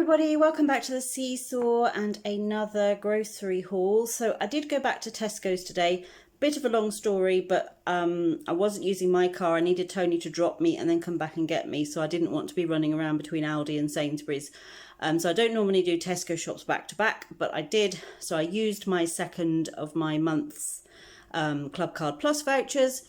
everybody, welcome back to the Seesaw and another grocery haul. So I did go back to Tesco's today. Bit of a long story, but I wasn't using my car. I needed Tony to drop me and then come back and get me, so I didn't want to be running around between Aldi and Sainsbury's. So I don't normally do Tesco shops back to back, but I did. So I used my second of my month's Clubcard Plus vouchers.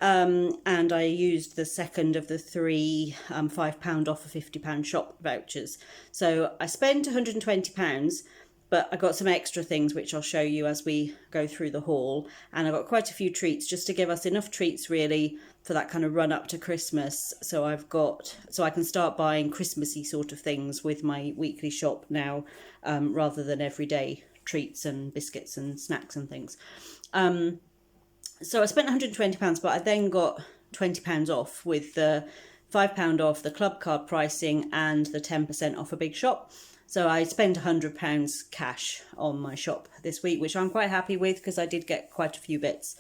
And I used the second of the three £5 off a £50 shop vouchers. So I spent £120, but I got some extra things which I'll show you as we go through the haul. And I got quite a few treats just to give us enough treats really for that kind of run up to Christmas. So I can start buying Christmassy sort of things with my weekly shop now, rather than everyday treats and biscuits and snacks and things. So I spent £120, but I then got £20 off with the £5 off the Clubcard pricing and the 10% off a big shop. So I spent £100 cash on my shop this week, which I'm quite happy with because I did get quite a few bits.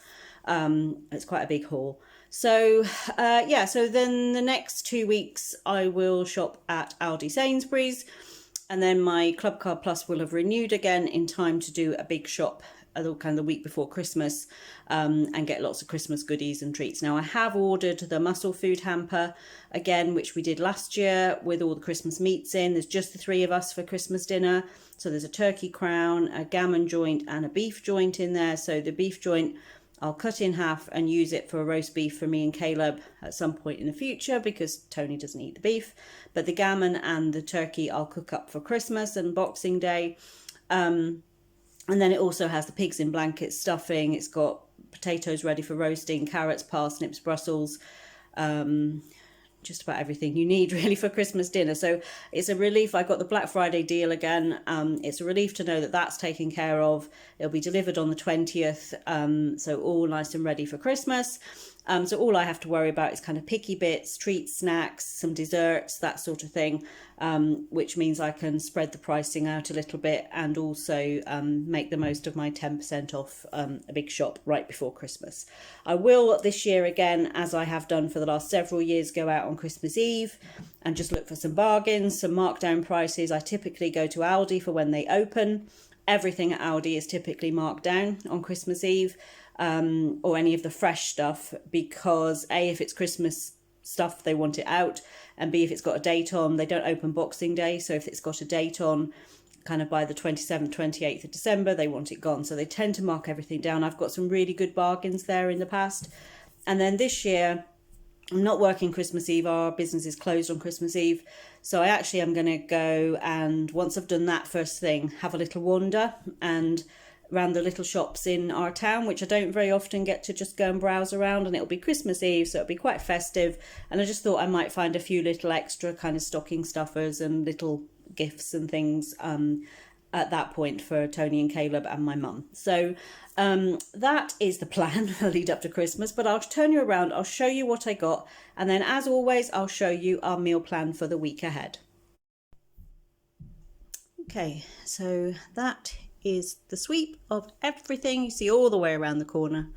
It's quite a big haul. So so then the next 2 weeks I will shop at Aldi Sainsbury's, and then my Clubcard Plus will have renewed again in time to do a big shop kind of the week before Christmas, and get lots of Christmas goodies and treats. Now I have ordered the mussel food hamper again, which we did last year with all the Christmas meats in. There's just the three of us for Christmas dinner, so there's a turkey crown, a gammon joint and a beef joint in there. So the beef joint I'll cut in half and use it for a roast beef for me and Caleb at some point in the future because Tony doesn't eat the beef, but the gammon and the turkey I'll cook up for Christmas and Boxing Day. And then it also has the pigs in blankets stuffing. It's got potatoes ready for roasting, carrots, parsnips, Brussels, just about everything you need really for Christmas dinner. So it's a relief. I got the Black Friday deal again. It's a relief to know that that's taken care of. It'll be delivered on the 20th, so all nice and ready for Christmas. So all I have to worry about is kind of picky bits, treats, snacks, some desserts, that sort of thing, which means I can spread the pricing out a little bit and also make the most of my 10% off a big shop right before Christmas. I will this year again, as I have done for the last several years, go out on Christmas Eve and just look for some bargains, some markdown prices. I typically go to Aldi for when they open. Everything at Aldi is typically marked down on Christmas Eve. Or any of the fresh stuff, because A, if it's Christmas stuff they want it out, and B, if it's got a date on, they don't open Boxing Day, so if it's got a date on kind of by the 27th, 28th of December, they want it gone, so they tend to mark everything down. I've got some really good bargains there in the past. And then this year I'm not working Christmas Eve, our business is closed on Christmas Eve, so I actually am going to go, and once I've done that first thing, have a little wander and around the little shops in our town, which I don't very often get to just go and browse around, and it'll be Christmas Eve, so it'll be quite festive, and I just thought I might find a few little extra kind of stocking stuffers and little gifts and things at that point for Tony and Caleb and my mum. So that is the plan for the lead up to Christmas, but I'll turn you around, I'll show you what I got, and then as always I'll show you our meal plan for the week ahead. Okay, so that is the sweep of everything. You see all the way around the corner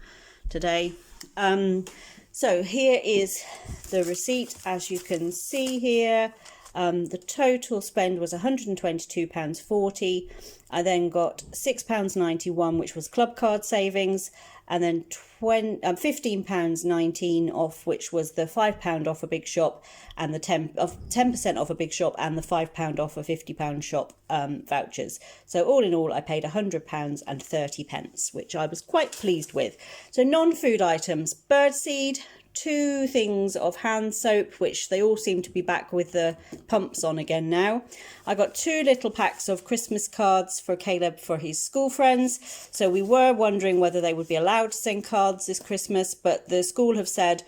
today. So here is the receipt. As you can see here, the total spend was £122.40. I then got £6.91, which was Clubcard savings, and then £15.19 off, which was the £5 off a big shop, and the 10% off a big shop, and the £5 off a £50 shop vouchers. So all in all, I paid £100.30, which I was quite pleased with. So non-food items: birdseed, 2 things of hand soap, which they all seem to be back with the pumps on again now. I got 2 little packs of Christmas cards for Caleb for his school friends. So we were wondering whether they would be allowed to send cards this Christmas, but the school have said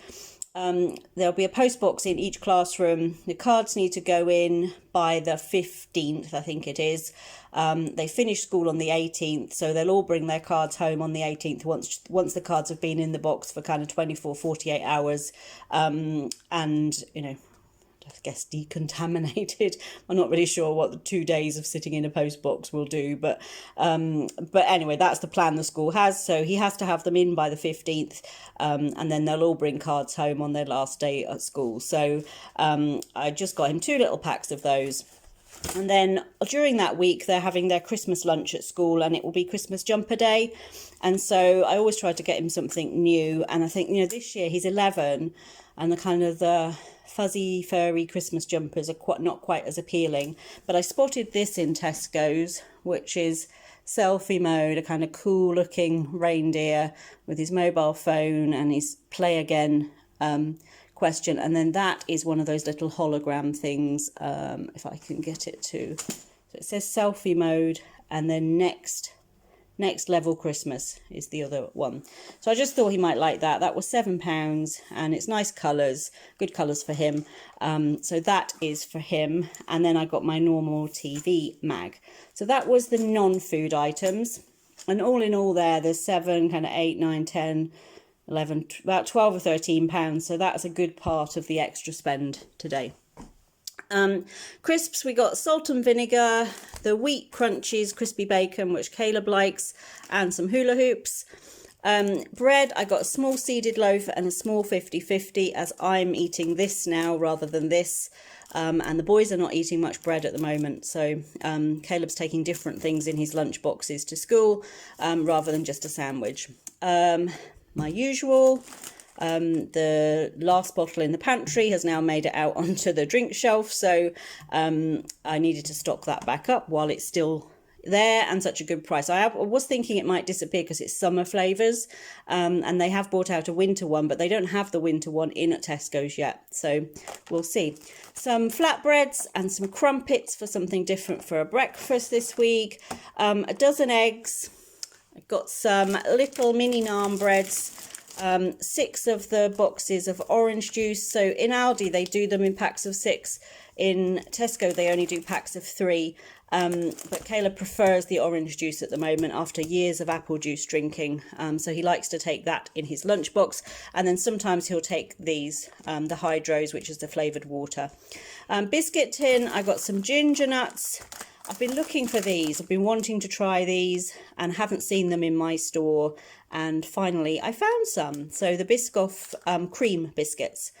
there'll be a post box in each classroom. The cards need to go in by the 15th, I think it is. They finish school on the 18th, so they'll all bring their cards home on the 18th once the cards have been in the box for kind of 24, 48 hours. And, you know, I guess decontaminated. I'm not really sure what the 2 days of sitting in a post box will do, but anyway, that's the plan the school has. So he has to have them in by the 15th, and then they'll all bring cards home on their last day at school. So I just got him 2 little packs of those. And then during that week, they're having their Christmas lunch at school, and it will be Christmas jumper day. And so I always try to get him something new. And I think, you know, this year he's 11, and the kind of the fuzzy, furry Christmas jumpers are not quite as appealing. But I spotted this in Tesco's, which is selfie mode, a kind of cool looking reindeer with his mobile phone and his play again question. And then that is one of those little hologram things, if I can get it to, so it says selfie mode, and then next level Christmas is the other one. So I just thought he might like that. That was £7, and it's nice colours, good colours for him. So that is for him. And then I got my normal TV mag. So that was the non-food items, and all in all there's 7, kind of 8, 9, 10, 11, about 12 or 13 pounds. So that's a good part of the extra spend today. Crisps, we got salt and vinegar, the wheat crunchies, crispy bacon, which Caleb likes, and some hula hoops. Bread, I got a small seeded loaf and a small 50-50, as I'm eating this now rather than this. And the boys are not eating much bread at the moment, so Caleb's taking different things in his lunch boxes to school rather than just a sandwich. My usual, the last bottle in the pantry has now made it out onto the drink shelf, so I needed to stock that back up while it's still there and such a good price. I was thinking it might disappear because it's summer flavours, and they have brought out a winter one, but they don't have the winter one in at Tesco's yet, so we'll see. Some flatbreads and some crumpets for something different for a breakfast this week. A dozen eggs. I've got some little mini naan breads, 6 of the boxes of orange juice. So in Aldi, they do them in packs of 6. In Tesco, they only do packs of 3. But Caleb prefers the orange juice at the moment after years of apple juice drinking. So he likes to take that in his lunchbox. And then sometimes he'll take these, the hydros, which is the flavoured water. Biscuit tin, I got some ginger nuts. I've been looking for these. I've been wanting to try these and haven't seen them in my store. And finally, I found some. So the Biscoff cream biscuits.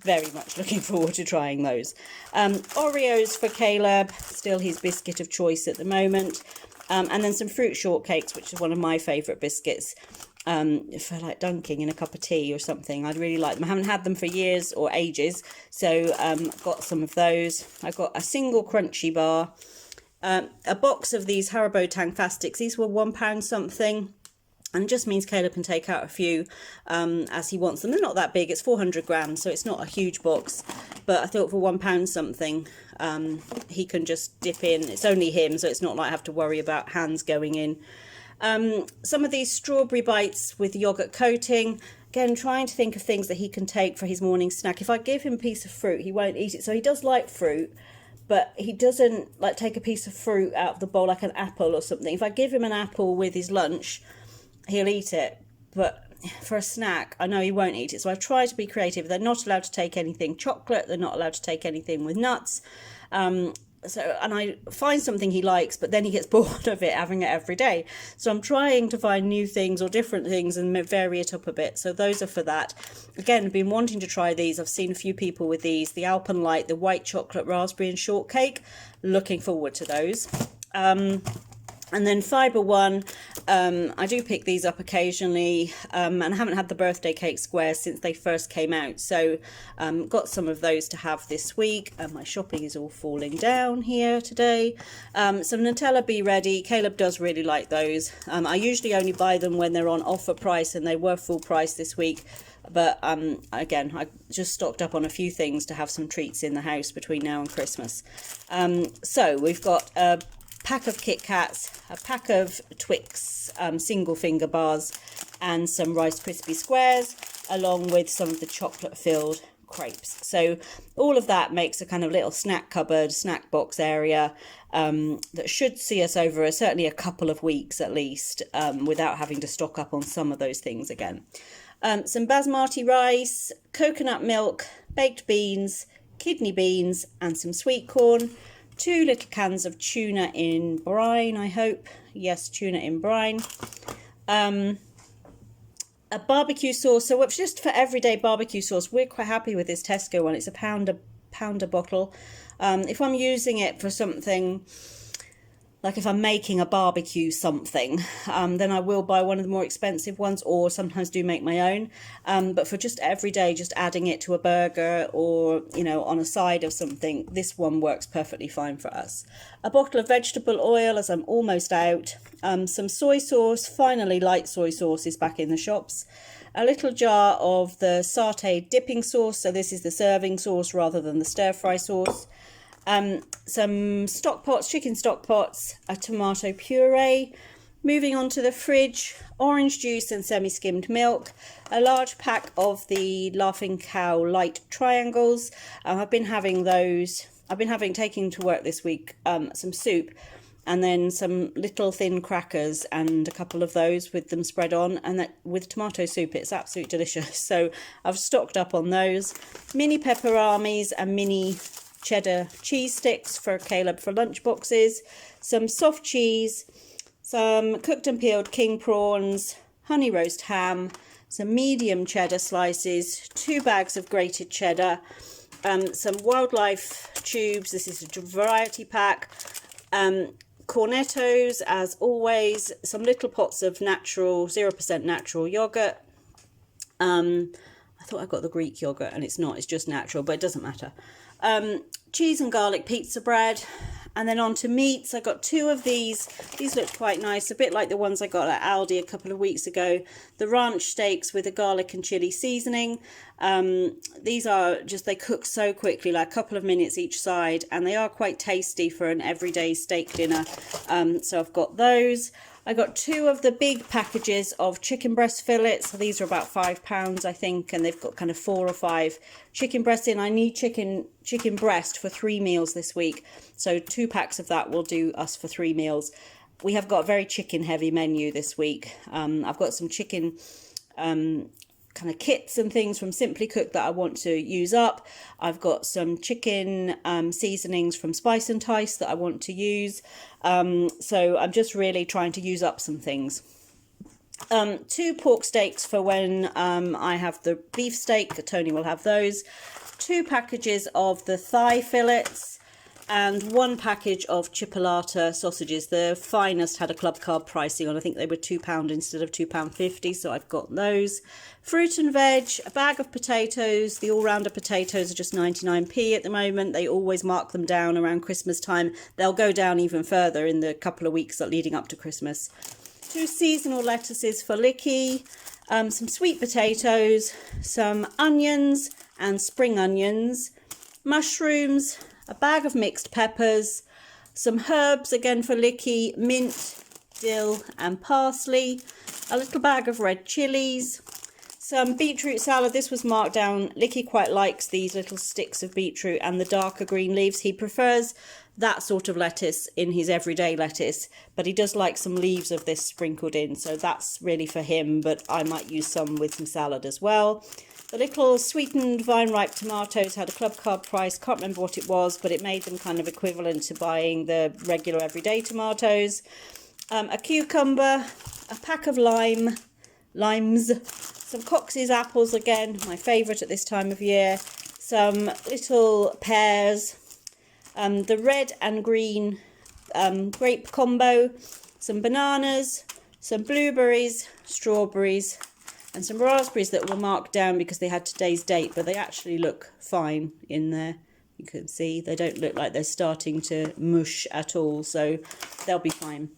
Very much looking forward to trying those. Oreos for Caleb, still his biscuit of choice at the moment. And then some fruit shortcakes, which is one of my favourite biscuits. For like dunking in a cup of tea or something. I'd really like them. I haven't had them for years or ages. So got some of those. I got a single crunchy bar. A box of these Haribo Tangfastics. These were £1 something. And it just means Caleb can take out a few as he wants them. They're not that big. It's 400 grams, so it's not a huge box. But I thought for £1 something, he can just dip in. It's only him, so it's not like I have to worry about hands going in. Some of these strawberry bites with yoghurt coating. Again, trying to think of things that he can take for his morning snack. If I give him a piece of fruit, he won't eat it. So he does like fruit, but he doesn't like take a piece of fruit out of the bowl, like an apple or something. If I give him an apple with his lunch, he'll eat it, but for a snack, I know he won't eat it. So I've tried to be creative. They're not allowed to take anything chocolate. They're not allowed to take anything with nuts. And I find something he likes, but then he gets bored of it, having it every day. So I'm trying to find new things or different things and vary it up a bit. So those are for that. Again, I've been wanting to try these. I've seen a few people with these. The Alpenlight, the white chocolate raspberry and shortcake. Looking forward to those. And then Fibre One, I do pick these up occasionally, and I haven't had the birthday cake squares since they first came out. So got some of those to have this week. My shopping is all falling down here today. Some Nutella Be Ready. Caleb does really like those. I usually only buy them when they're on offer price, and they were full price this week. But again, I just stocked up on a few things to have some treats in the house between now and Christmas. So we've got a pack of Kit Kats, a pack of Twix single finger bars, and some Rice Krispie squares, along with some of the chocolate filled crepes. So all of that makes a kind of little snack cupboard, snack box area that should see us over certainly a couple of weeks at least, without having to stock up on some of those things again. Some basmati rice, coconut milk, baked beans, kidney beans, and some sweet corn. 2 little cans of tuna in brine, I hope. Yes, tuna in brine. A barbecue sauce. So just for everyday barbecue sauce, we're quite happy with this Tesco one. It's a pound a bottle. If I'm using it for something, like if I'm making a barbecue something, then I will buy one of the more expensive ones, or sometimes do make my own. But for just every day, just adding it to a burger or, you know, on a side of something, this one works perfectly fine for us. A bottle of vegetable oil, as I'm almost out. Some soy sauce, finally light soy sauce is back in the shops. A little jar of the sauté dipping sauce, so this is the serving sauce rather than the stir fry sauce. Some stock pots, chicken stock pots, a tomato puree. Moving on to the fridge, orange juice and semi-skimmed milk, a large pack of the Laughing Cow light triangles. I've been having those. I've been taking to work this week some soup, and then some little thin crackers and a couple of those with them spread on, and that with tomato soup, it's absolutely delicious. So I've stocked up on those. Mini pepperamis and mini cheddar cheese sticks for Caleb for lunch boxes, some soft cheese, some cooked and peeled king prawns, honey roast ham, some medium cheddar slices, 2 bags of grated cheddar, some wildlife tubes, this is a variety pack, cornettos as always, some little pots of natural 0% natural yogurt. I thought I got the Greek yogurt and it's not, it's just natural, but it doesn't matter. Cheese and garlic pizza bread, and then on to meats. I got 2 of these. These look quite nice, a bit like the ones I got at Aldi a couple of weeks ago. The ranch steaks with a garlic and chili seasoning. These are just, they cook so quickly, like a couple of minutes each side, and they are quite tasty for an everyday steak dinner. So I've got those. I got 2 of the big packages of chicken breast fillets. So these are about £5, I think, and they've got kind of 4 or 5 chicken breasts in. I need chicken breast for 3 meals this week, so 2 packs of that will do us for 3 meals. We have got a very chicken heavy menu this week. I've got some chicken kind of kits and things from Simply Cook that I want to use up. I've got some chicken seasonings from Spice and Tice that I want to use. So I'm just really trying to use up some things. 2 pork steaks for when I have the beef steak. Tony will have those. 2 packages of the thigh fillets, and 1 package of chipolata sausages. The finest had a Clubcard pricing on. I think they were £2 instead of £2.50, so I've got those. Fruit and veg, a bag of potatoes. The all-rounder potatoes are just 99p at the moment. They always mark them down around Christmas time. They'll go down even further in the couple of weeks leading up to Christmas. 2 seasonal lettuces for Lickee, some sweet potatoes, some onions and spring onions, mushrooms, a bag of mixed peppers, some herbs again for Lickee, mint, dill and parsley, a little bag of red chilies, some beetroot salad. This was marked down. Lickee quite likes these little sticks of beetroot and the darker green leaves. He prefers that sort of lettuce in his everyday lettuce, but he does like some leaves of this sprinkled in, so that's really for him, but I might use some with some salad as well. The little sweetened vine-ripe tomatoes had a Clubcard price. Can't remember what it was, but it made them kind of equivalent to buying the regular everyday tomatoes. A cucumber, a pack of limes, some Cox's apples again, my favourite at this time of year, some little pears, the red and green grape combo, some bananas, some blueberries, strawberries, and some raspberries that were marked down because they had today's date, but they actually look fine in there. You can see they don't look like they're starting to mush at all, so they'll be fine.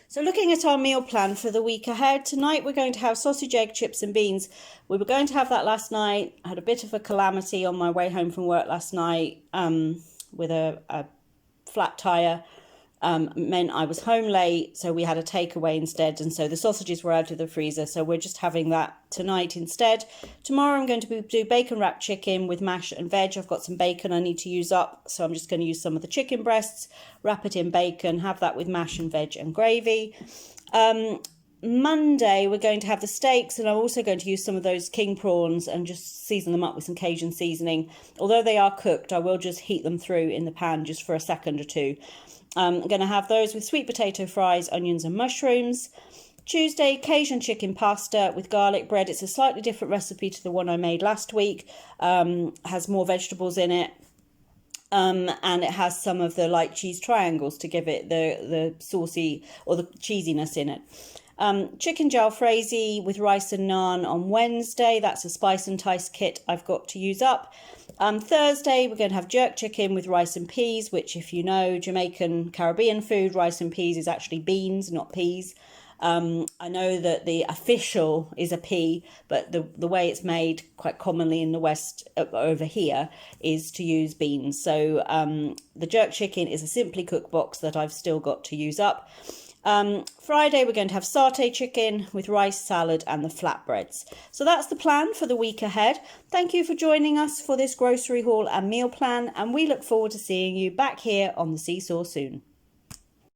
So looking at our meal plan for the week ahead, tonight we're going to have sausage, egg, chips and beans. We were going to have that last night. I had a bit of a calamity on my way home from work last night with a flat tyre. Meant I was home late, so we had a takeaway instead, and so the sausages were out of the freezer, so we're just having that tonight instead. Tomorrow I'm going to do bacon wrapped chicken with mash and veg. I've got some bacon I need to use up, so I'm just going to use some of the chicken breasts, wrap it in bacon, have that with mash and veg and gravy. Monday we're going to have the steaks, and I'm also going to use some of those king prawns and just season them up with some Cajun seasoning. Although they are cooked, I will just heat them through in the pan just for a second or two. I'm going to have those with sweet potato fries, onions and mushrooms. Tuesday, Cajun chicken pasta with garlic bread. It's a slightly different recipe to the one I made last week. Has more vegetables in it. and it has some of the light cheese triangles to give it the saucy or the cheesiness in it. Chicken jalfrezi with rice and naan on Wednesday. That's a spice and tice kit I've got to use up. Thursday, we're going to have jerk chicken with rice and peas, which, if you know Jamaican Caribbean food, rice and peas is actually beans, not peas. I know that the official is a pea, but the way it's made quite commonly in the West over here is to use beans. So the jerk chicken is a Simply Cook box that I've still got to use up. Friday, we're going to have satay chicken with rice, salad and the flatbreads. So that's the plan for the week ahead. Thank you for joining us for this grocery haul and meal plan, and we look forward to seeing you back here on the SeeSaw soon.